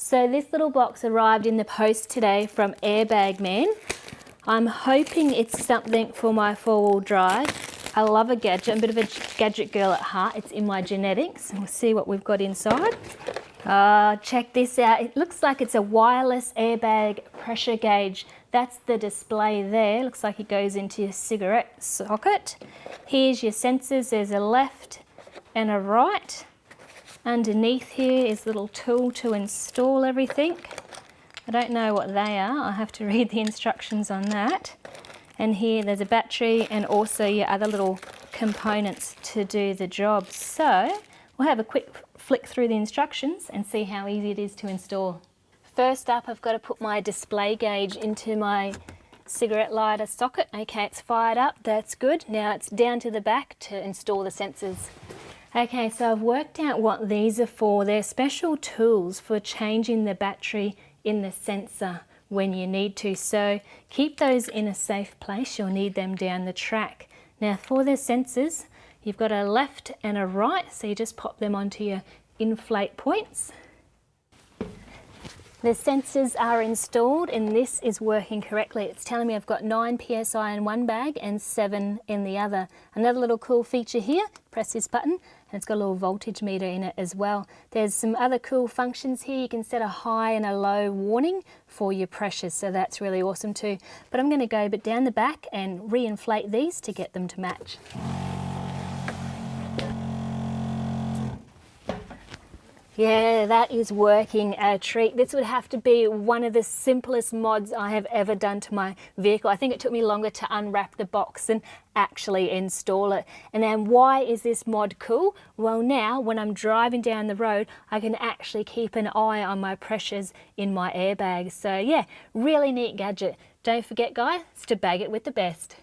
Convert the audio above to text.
So this little box arrived in the post today from Airbag Man. I'm hoping it's something for my four-wheel drive. I love a gadget. I'm a bit of a gadget girl at heart. It's in my genetics. We'll see what we've got inside. Check this out. It looks like it's a wireless airbag pressure gauge. That's the display there. Looks like it goes into your cigarette socket. Here's your sensors. There's a left and a right. Underneath here is a little tool to install everything. I don't know what they are. I'll have to read the instructions on that. And here there's a battery and also your other little components to do the job. So we'll have a quick flick through the instructions and see how easy it is to install. First up, I've got to put my display gauge into my cigarette lighter socket. Okay, it's fired up. That's good. Now it's down to the back to install the sensors. Okay, so I've worked out what these are for. They're special tools for changing the battery in the sensor when you need to. So keep those in a safe place. You'll need them down the track. Now for the sensors, you've got a left and a right. So you just pop them onto your inflate points. The sensors are installed and this is working correctly. It's telling me I've got 9 psi in one bag and 7 in the other. Another little cool feature here, press this button and it's got a little voltage meter in it as well. There's some other cool functions here. You can set a high and a low warning for your pressures, so that's really awesome too. But I'm going to go down the back and re-inflate these to get them to match. Yeah, that is working a treat. This would have to be one of the simplest mods I have ever done to my vehicle. I think it took me longer to unwrap the box than actually install it. And then why is this mod cool? Well, now when I'm driving down the road, I can actually keep an eye on my pressures in my airbag. So yeah, really neat gadget. Don't forget guys, to bag it with the best.